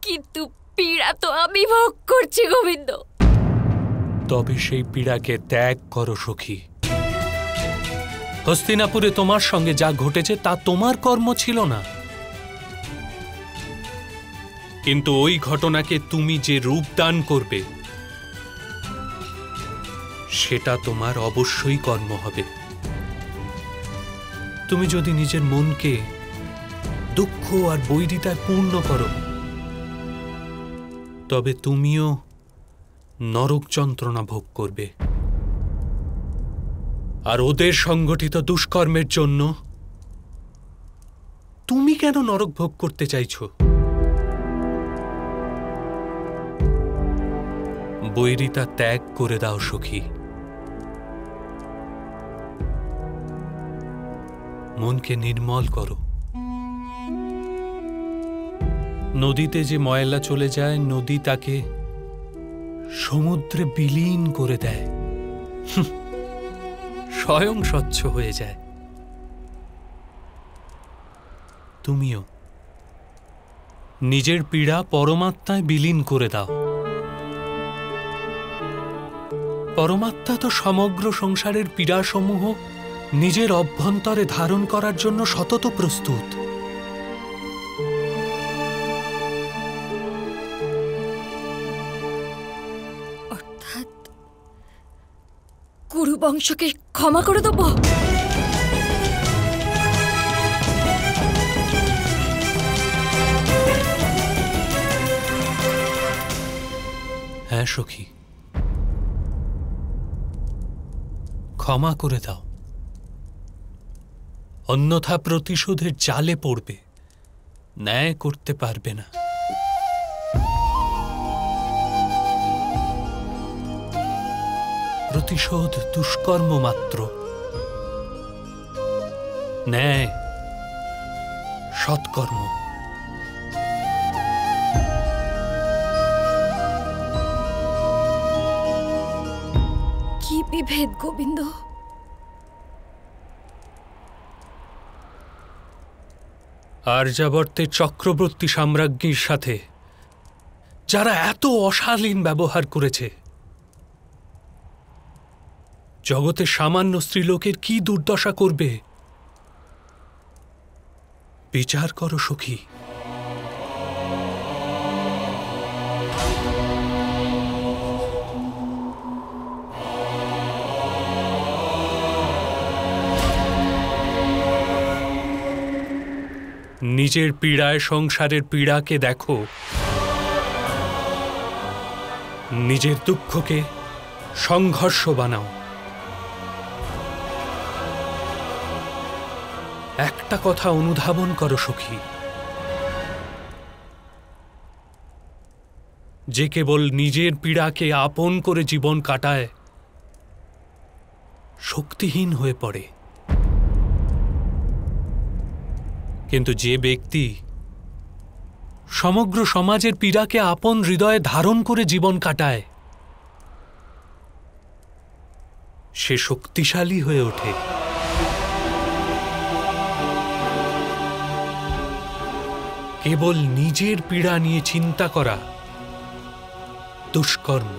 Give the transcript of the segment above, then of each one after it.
কিন্তু পীড়া তো আমি ভোগ করছি গোবিন্দ। তবে সেই পীড়াকে ত্যাগ করো সখী। হস্তিনাপুরে তোমার সঙ্গে যা ঘটেছে তা তোমার কর্ম ছিল না, কিন্তু ওই ঘটনাকে তুমি যে রূপ দান করবে সেটা তোমার অবশ্যই কর্ম হবে। তুমি যদি নিজের মনকে দুঃখ আর বৈরিতায় পূর্ণ করো তবে তুমিও নরক যন্ত্রণা ভোগ করবে। আর ওদের সংগঠিত দুষ্কর্মের জন্য তুমি কেন নরক ভোগ করতে চাইছো? বৈরিতা ত্যাগ করে দাও সখী। মনকে নির্মল করো। নদীতে যে ময়লা চলে যায় নদী তাকে সমুদ্রে বিলীন করে দেয়, স্বয়ং স্বচ্ছ হয়ে যায়। তুমিও নিজের পীড়া পরমাত্মায় বিলীন করে দাও। পরমাত্মা তো সমগ্র সংসারের পীড়াসমূহ নিজের অভ্যন্তরে ধারণ করার জন্য সতত প্রস্তুত। অর্থাৎ কুরু বংশকে ক্ষমা করে দেব? হ্যাঁ সখী, ক্ষমা করে দাও, অন্যথা প্রতিশোধের জালে পড়বে, ন্যায় করতে পারবে না। প্রতিশোধ দুষ্কর্ম মাত্র, ন্যায় সৎকর্ম। কি বিভেদ গোবিন্দ! আর্যাবর্তের চক্রবর্তী সাম্রাজ্ঞীর সাথে যারা এত অশালীন ব্যবহার করেছে, জগতের সামান্য স্ত্রীলোকের কি দুর্দশা করবে বিচার করো সখী। নিজের পীড়ায় সংসারের পীড়াকে দেখো, নিজের দুঃখকে সংঘর্ষ বানাও। একটা কথা অনুধাবন করো সখী, যে কেবল নিজের পীড়াকে আপন করে জীবন কাটায় শক্তিহীন হয়ে পড়ে, কিন্তু যে ব্যক্তি সমগ্র সমাজের পীড়াকে আপন হৃদয়ে ধারণ করে জীবন কাটায় সে শক্তিশালী হয়ে ওঠে। কেবল নিজের পীড়া নিয়ে চিন্তা করা দুষ্কর্ম,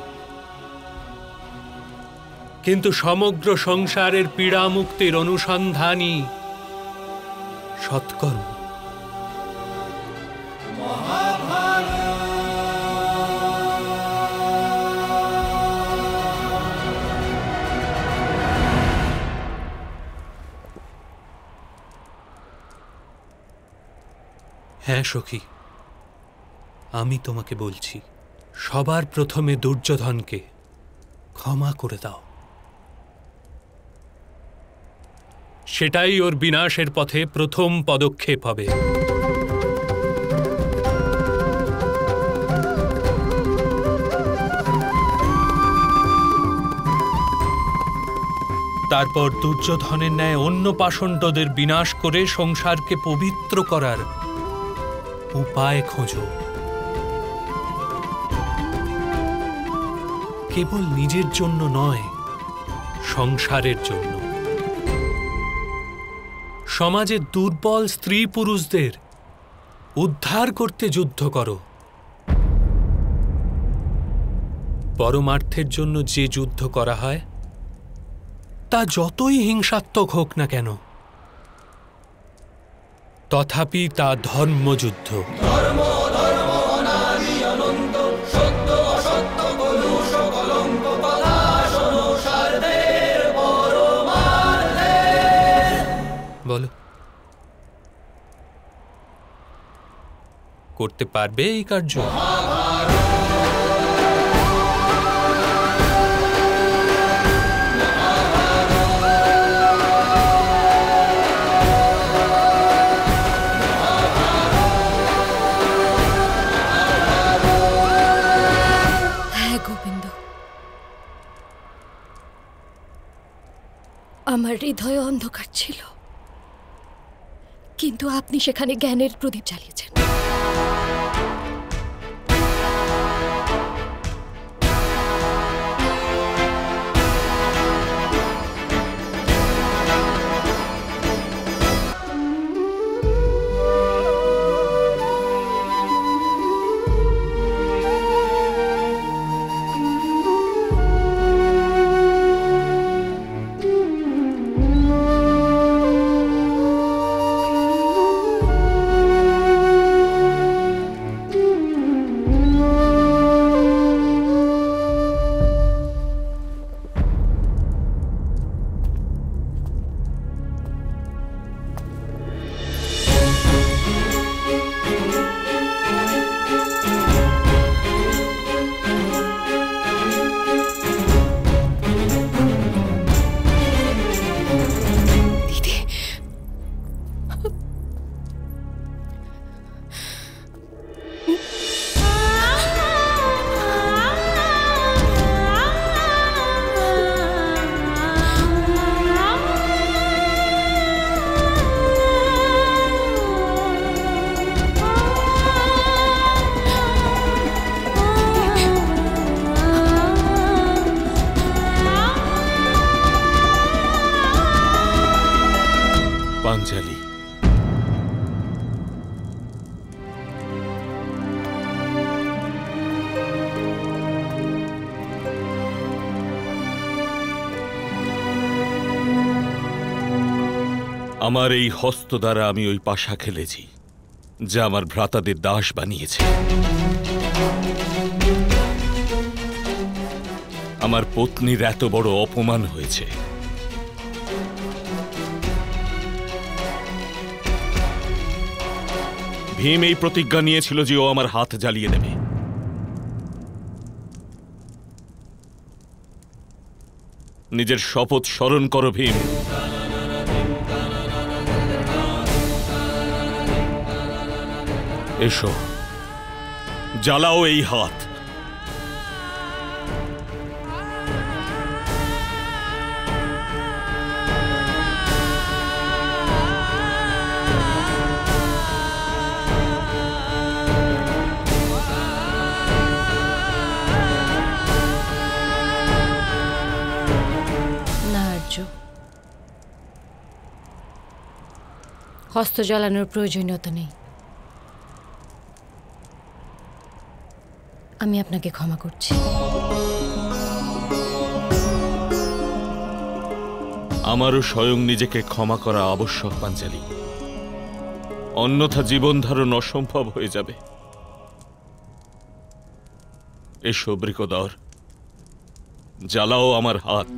কিন্তু সমগ্র সংসারের পীড়া মুক্তির অনুসন্ধানই সৎকর্ম। হ্যাঁ সখী, আমি তোমাকে বলছি, সবার প্রথমে দুর্যোধনকে ক্ষমা করে দাও। সেটাই ওর বিনাশের পথে প্রথম পদক্ষেপ হবে। তারপর দুর্যোধনের ন্যায় অন্য পাষণ্ডদের বিনাশ করে সংসারকে পবিত্র করার উপায় খোঁজো। কেবল নিজের জন্য নয়, সংসারের জন্য। সমাজের দুর্বল স্ত্রী পুরুষদের উদ্ধার করতে যুদ্ধ করো, পরমার্থের জন্য যে যুদ্ধ করা হয় তা যতই হিংসাত্মক হোক না কেন, তথাপি তা ধর্মযুদ্ধ। বলো, করতে পারবে এই কার্য? হ্যাঁ গোবিন্দ, আমার হৃদয়ে অন্ধকার ছিল, কিন্তু আপনি সেখানে জ্ঞানের প্রদীপ জ্বালিয়েছেন। পাঞ্চালী, আমার এই হস্ত দ্বারা আমি ওই পাশা খেলেছি যা আমার ভ্রাতাদের দাস বানিয়েছে। আমার পত্নীর এত বড় অপমান হয়েছে। ভীম এই প্রতিজ্ঞা নিয়েছিল যে ও আমার হাত জ্বালিয়ে দেবে। নিজের শপথ স্মরণ করো ভীম। এসো, জ্বালাও এই হাত। হস্ত জ্বালানোর প্রয়োজনীয়তা নেই। আমি আপনাকে ক্ষমা করছি। আমারও স্বয়ং নিজেকে ক্ষমা করা আবশ্যক পাঞ্চালী, অন্যথা জীবন ধারণ অসম্ভব হয়ে যাবে। এসো বৃকোদর, জ্বালাও আমার হাত।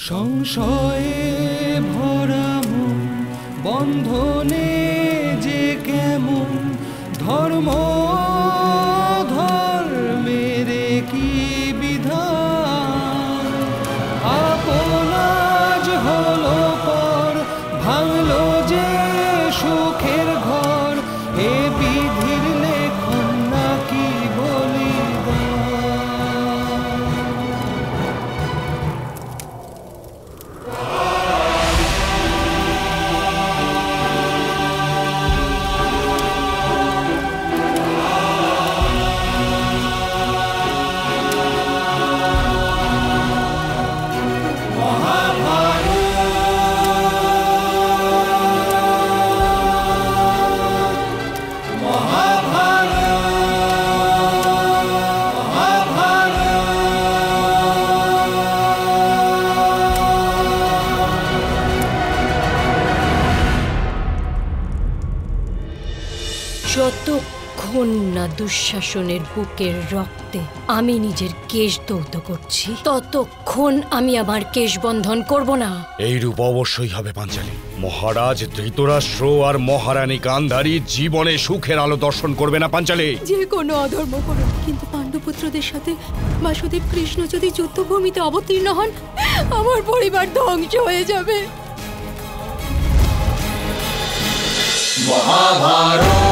সংশয়ে ভরা মন বন্ধনে যে কেমন ধর্ম ধর্মের কি বিধান, আপনাজ হলো পর ভাঙলো যে সুখের ঘর, এ বিধির লেখন নাকি বলিদান। যতক্ষণ না দুঃশাসনের বুকের রক্তে আমি নিজের কেশ দৌত করছি, ততক্ষণ আমি আমার কেশ বন্ধন করব না। এই রূপ অবশ্যই হবে পাঞ্চালী। মহারাজ ধৃতরাষ্ট্র আর মহারানী গান্ধারী জীবনে সুখের আলো দর্শন করবে না পাঞ্চালী। যে কোনো অধর্ম করুন, কিন্তু পাণ্ডুপুত্রদের সাথে বাসুদেব কৃষ্ণ যদি যুদ্ধভূমিতে অবতীর্ণ হন, আমার পরিবার ধ্বংস হয়ে যাবে। মহাভারত